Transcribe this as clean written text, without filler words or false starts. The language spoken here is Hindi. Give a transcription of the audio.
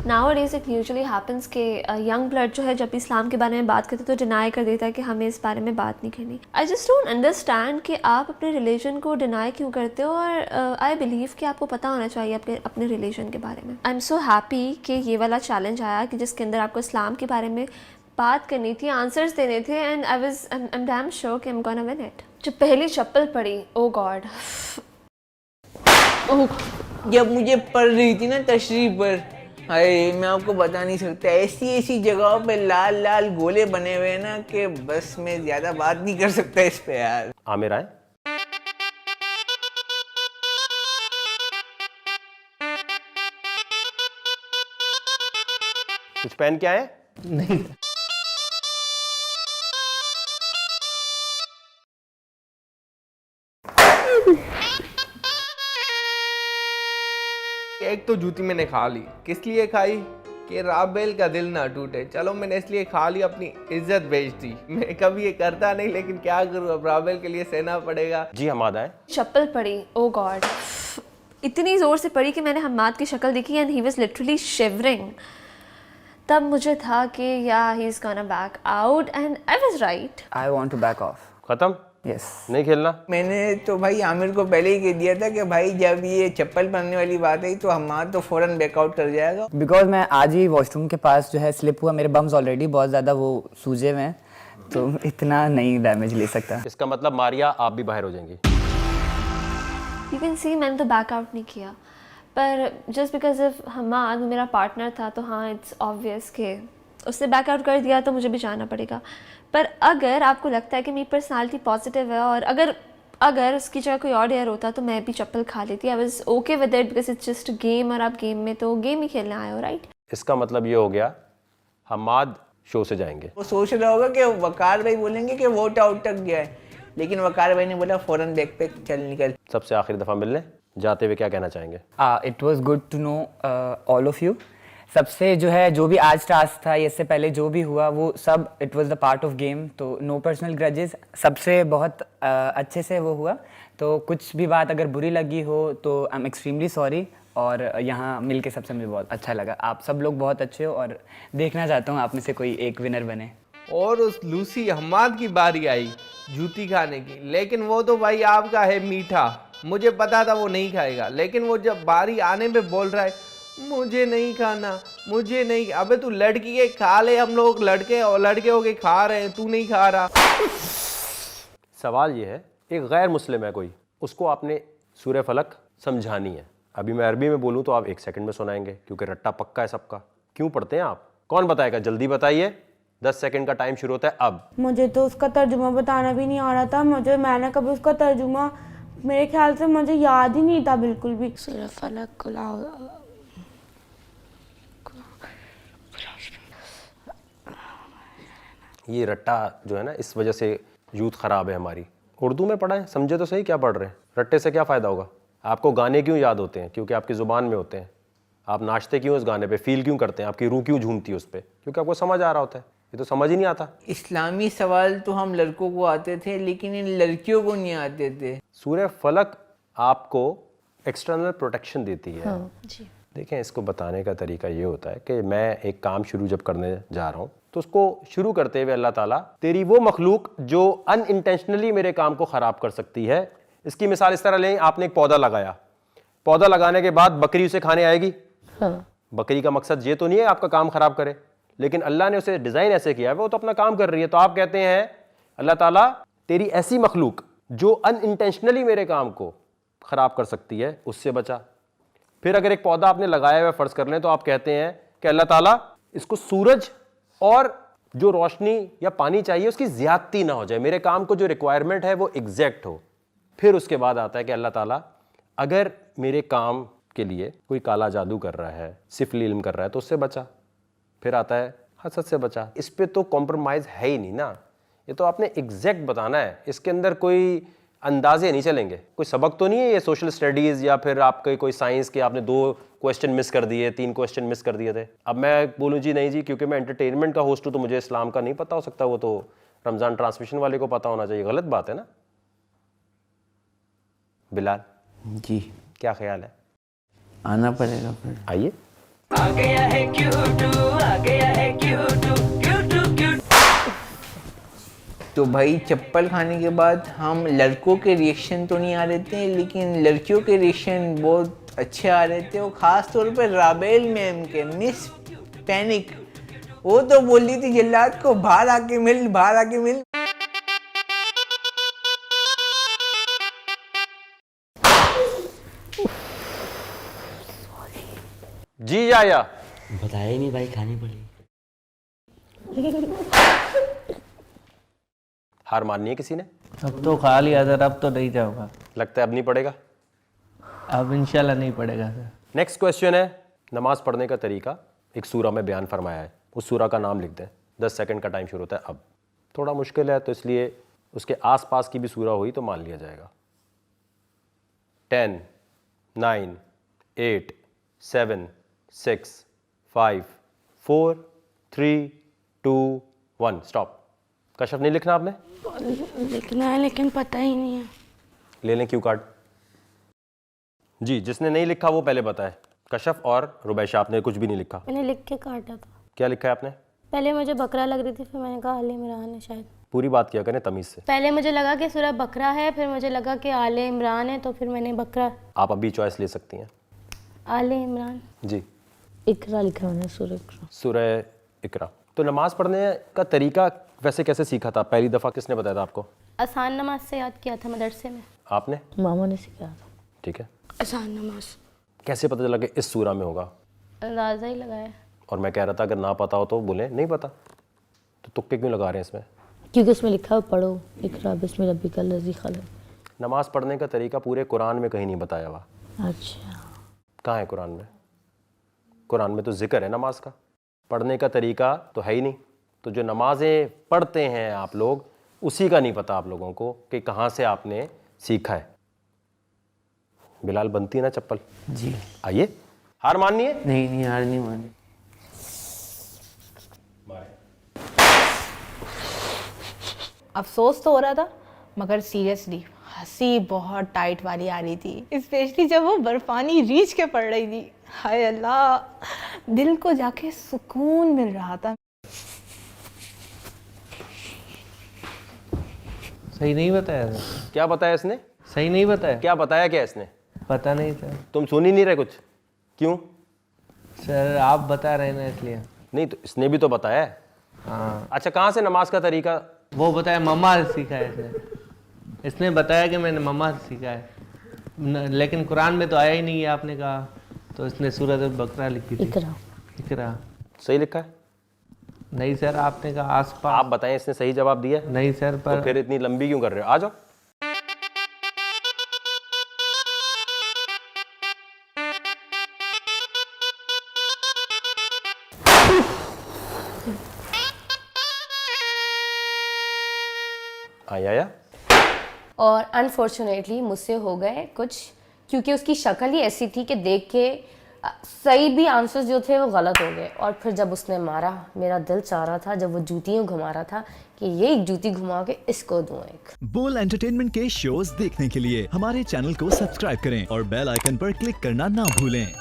Now days it usually happens कि यंग ब्लड जो है जब इस्लाम के बारे में बात करते तो डिनाई कर देता है कि हमें इस बारे में बात नहीं करनी। आई जस्ट डोंट अंडरस्टैंड कि आप अपने रिलीजन को डिनाई क्यों करते हो, और आई बिलीव कि आपको पता होना चाहिए अपने रिलीजन के बारे में। आई एम सो हैप्पी कि ये वाला चैलेंज आया कि जिसके अंदर आपको इस्लाम के बारे में बात करनी थी, आंसर्स देने थे, and I am damn sure कि I am gonna win it. जो पहली चप्पल पड़ी, ओ गॉड, जब मुझे पड़ रही थी ना तशरीफ पर, अरे मैं आपको बता नहीं सकता, ऐसी ऐसी जगहों पे लाल लाल गोले बने हुए हैं ना कि बस मैं ज्यादा बात नहीं कर सकता इस पे यार। आमिर आए। कुछ पहन के आए? नहीं, एक तो जूती मैंने खा ली, किस लिए खाई कि राबेल का दिल ना टूटे। चलो मैंने इसलिए खा ली, अपनी इज्जत बेच दी। मैं कभी ये करता नहीं, लेकिन क्या करूँ, अब राबेल के लिए सहना पड़ेगा। जी हमाद आए। चप्पल पड़ी, ओ गॉड, इतनी ज़ोर से पड़ी कि मैंने हम्माद की शक्ल देखी and he was literally shivering. तब मुझे था कि yeah he is gonna back out, and I was right. I want to back off. खत्म? यस। नहीं खेलना? मैंने तो भाई आमिर को पहले ही कह दिया था कि भाई जब ये चप्पल पहनने वाली बात है तो हमारा तो फौरन बैकआउट कर जाएगा। बिकॉज मैं आज ही वॉशरूम के पास जो है स्लिप हुआ, मेरे बम्स ऑलरेडी बहुत ज़्यादा वो सूजे हुए हैं, तो इतना नहीं डैमेज ले सकता। इसका मतलब मारिया आप भी बाहर हो जाएंगी। यू कैन सी मैंने तो बैकआउट नहीं किया, पर जस्ट बिकॉज ऑफ हम्माद मेरा पार्टनर था तो हाँ इट्स ऑब्वियस कि उसने बैकआउट कर दिया तो मुझे भी जाना पड़ेगा। पर अगर आपको लगता है कि मेरी पर्सनालिटी पॉजिटिव है और अगर उसकी जगह कोई और यार होता तो मैं भी चप्पल खा लेती। I was okay with it because it's just game, और आप गेम में तो गेम ही खेलने आए हो, राइट? इसका मतलब ये हो गया हम्माद शो से जाएंगे। वो सोच रहा होगा कि वकार भाई बोलेंगे कि वोट आउट तक गया है, लेकिन वकार भाई ने बोला फौरन बैक पे चल निकल। सबसे आखिरी दफ़ा मिलने जाते हुए क्या कहना चाहेंगे? It was good to know all of you. सबसे जो है, जो भी आज टास्क था, इससे पहले जो भी हुआ वो सब it was the part of game, तो नो पर्सनल ग्रजेस। सबसे बहुत अच्छे से वो हुआ, तो कुछ भी बात अगर बुरी लगी हो तो आई एम एक्सट्रीमली सॉरी। और यहाँ मिलके सबसे मुझे बहुत अच्छा लगा। आप सब लोग बहुत अच्छे हो और देखना चाहता हूँ आप में से कोई एक विनर बने। और उस लूसी हम्माद की बारी आई जूती खाने की, लेकिन वो तो भाई आपका है मीठा, मुझे पता था वो नहीं खाएगा, लेकिन वो जब बारी आने पे बोल रहा है मुझे नहीं खाना, मुझे नहीं। अबे तू लड़की है, खा ले, हम लोग लड़के और लड़के हो के खा रहे हैं, तू नहीं खा रहा। सवाल ये है, एक गैर मुस्लिम है कोई, उसको आपने सूरह फलक समझानी है। अभी मैं अरबी में बोलूँ तो आप 1 सेकंड में सुनाएंगे, क्योंकि रट्टा पक्का है सबका। क्यों पढ़ते हैं आप? कौन बताएगा? जल्दी बताइए, 10 सेकंड का टाइम शुरू होता है अब। मुझे तो उसका तर्जुमा बताना भी नहीं आ रहा था। मैंने कभी उसका तर्जुमा, मेरे ख्याल से मुझे याद ही नहीं था बिल्कुल भी। सूरह फलक, ये रट्टा जो है ना, इस वजह से यूथ ख़राब है हमारी। उर्दू में पढ़ाएं, समझे तो सही क्या पढ़ रहे हैं। रट्टे से क्या फ़ायदा होगा? आपको गाने क्यों याद होते हैं? क्योंकि आपकी ज़ुबान में होते हैं। आप नाचते क्यों उस गाने पे, फील क्यों करते हैं, आपकी रूह क्यों झूमती है उस पर? क्योंकि आपको समझ आ रहा होता है। ये तो समझ ही नहीं आता। इस्लामी सवाल तो हम लड़कों को आते थे, लेकिन इन लड़कियों को नहीं आते थे। सूरह फलक आपको एक्सटर्नल प्रोटेक्शन देती है। हाँ जी। देखें, इसको बताने का तरीका ये होता है कि मैं एक काम शुरू जब करने जा रहा हूँ तो उसको शुरू करते हुए अल्लाह ताला तेरी वो मखलूक जो अनइंटेंशनली मेरे काम को ख़राब कर सकती है। इसकी मिसाल इस तरह लें, आपने एक पौधा लगाया, पौधा लगाने के बाद बकरी उसे खाने आएगी। हाँ। बकरी का मकसद ये तो नहीं है आपका काम ख़राब करे, लेकिन अल्लाह ने उसे डिज़ाइन ऐसे किया है, वो तो अपना काम कर रही है। तो आप कहते हैं अल्लाह ताला तेरी ऐसी मखलूक जो अनइंटेंशनली मेरे काम को ख़राब कर सकती है उससे बचा। फिर अगर एक पौधा आपने लगाया हुआ फ़र्ज़ कर लें, तो आप कहते हैं कि अल्लाह ताला इसको सूरज और जो रोशनी या पानी चाहिए उसकी ज़्यादती ना हो जाए, मेरे काम को जो रिक्वायरमेंट है वो एग्जैक्ट हो। फिर उसके बाद आता है कि अल्लाह ताला अगर मेरे काम के लिए कोई काला जादू कर रहा है, सिफली इल्म कर रहा है, तो उससे बचा। फिर आता है हसद से बचा। इस पे तो कॉम्प्रोमाइज़ है ही नहीं ना, ये तो आपने एग्जैक्ट बताना है। इसके अंदर कोई अंदाजे नहीं चलेंगे। कोई सबक तो नहीं है ये सोशल स्टडीज़ या फिर आपके कोई साइंस के आपने 2 क्वेश्चन मिस कर दिए, 3 क्वेश्चन मिस कर दिए थे। अब मैं बोलूँ जी नहीं जी, क्योंकि मैं एंटरटेनमेंट का होस्ट हूँ तो मुझे इस्लाम का नहीं पता हो सकता, वो तो रमज़ान ट्रांसमिशन वाले को पता होना चाहिए। गलत बात है ना। बिलाल जी, क्या ख्याल है? आना पड़ेगा फिर। आइए। तो भाई चप्पल खाने के बाद हम लड़कों के रिएक्शन तो नहीं आ रहे थे, लेकिन लड़कियों के रिएक्शन बहुत अच्छे आ रहे थे। और ख़ास तौर पर राबेल मैम के मिस पैनिक, वो तो बोल रही थी जल्लाद को बाहर आके मिल, बाहर आके मिल। जी या बताया ही नहीं भाई, खानी पड़ी। हार माननी है किसी ने? अब तो खा लिया सर, अब तो नहीं जाऊंगा। लगता है अब नहीं पड़ेगा। अब इंशाल्लाह नहीं पड़ेगा सर। नेक्स्ट क्वेश्चन है, नमाज पढ़ने का तरीका एक सूरा में बयान फरमाया है, उस सूरा का नाम लिख दें। 10 सेकंड का टाइम शुरू होता है अब। थोड़ा मुश्किल है तो इसलिए उसके आसपास की भी सूरा हुई तो मान लिया जाएगा। 10, 9, 8, 7, 6, 5, 4, 3, 2, 1 स्टॉप। कशफ नहीं लिखना आपने? लिखना है लेकिन पता ही नहीं है। ले लें क्यू कार्ड। जी, जिसने नहीं लिखा वो पहले बताए। कशफ और रुबैशा, आपने कुछ भी नहीं लिखा। मैंने लिख के काटा था। क्या लिखा है आपने? पहले मुझे बकरा लग रही थी, फिर मैंने कहा आले इमरान है शायद। पूरी बात किया करें तमीज़ से। पहले मुझे लगा कि सूरह बकरा है, फिर मुझे लगा कि आले इमरान है, तो फिर मैंने बकरा। आप अभी चॉइस ले सकती हैं। आले इमरान। जी, इकरा लिखा मैंने, सूरह इकरा। सूरह इकरा। तो नमाज पढ़ने का तरीका वैसे कैसे सीखा था? पहली दफ़ा किसने बताया था आपको? आसान नमाज से याद किया था मदरसे में। आपने? मामा ने सिखाया था। ठीक है। आसान नमाज। कैसे पता चला कि इस सूरा में होगा? अंदाज़ा ही लगाया। और मैं कह रहा था अगर ना पता हो तो बोले नहीं पता, तो तुक्के क्यों लगा रहे हैं इसमें? क्योंकि उसमें लिखा है पढ़ो इकरा बिस्मि रब्बिकल लज़ी खलक़। नमाज पढ़ने का तरीका पूरे कुरान में कहीं नहीं बताया हुआ। अच्छा, कहाँ है कुरान में? कुरान में तो जिक्र है नमाज का, पढ़ने का तरीका तो है ही नहीं। तो जो नमाजें पढ़ते हैं आप लोग, उसी का नहीं पता आप लोगों को कि कहाँ से आपने सीखा है। बिलाल, बनती है ना चप्पल? जी। आइए, हार माननी है? नहीं हार नहीं मानी। अफसोस तो हो रहा था, मगर सीरियसली हंसी बहुत टाइट वाली आ रही थी, स्पेशली जब वो बर्फानी रीछ के पड़ रही थी। हाय अल्लाह, दिल को जाके सुकून मिल रहा था। सही नहीं बताया सर। क्या बताया इसने? सही नहीं बताया। क्या बताया क्या इसने? पता नहीं सर। तुम सुन ही नहीं रहे कुछ? क्यों? सर आप बता रहे हैं ना इसलिए। नहीं तो इसने भी तो बताया है। हाँ, अच्छा, कहाँ से नमाज का तरीका? वो बताया मम्मा से सीखा है इसने। इसने बताया कि मैंने मम्मा से सीखा है, लेकिन कुरान में तो आया ही नहीं है आपने कहा, तो इसने सूरत बकरा लिखी थी। इकरा। सही लिखा है? नहीं सर, आपने कहा आसपास। आप बताएं, इसने सही जवाब दिया है? नहीं सर, तो पर फिर इतनी लंबी क्यों कर रहे हो? आ जाओ। आया? और अनफॉर्चुनेटली मुझसे हो गए कुछ, क्योंकि उसकी शक्ल ही ऐसी थी कि देख के सही भी आंसर्स जो थे वो गलत हो गए। और फिर जब उसने मारा, मेरा दिल चाह रहा था जब वो जूतियाँ घुमा रहा था कि ये एक जूती घुमा के इसको दूं एक। बोल एंटरटेनमेंट के शोज देखने के लिए हमारे चैनल को सब्सक्राइब करें और बेल आइकन पर क्लिक करना ना भूलें।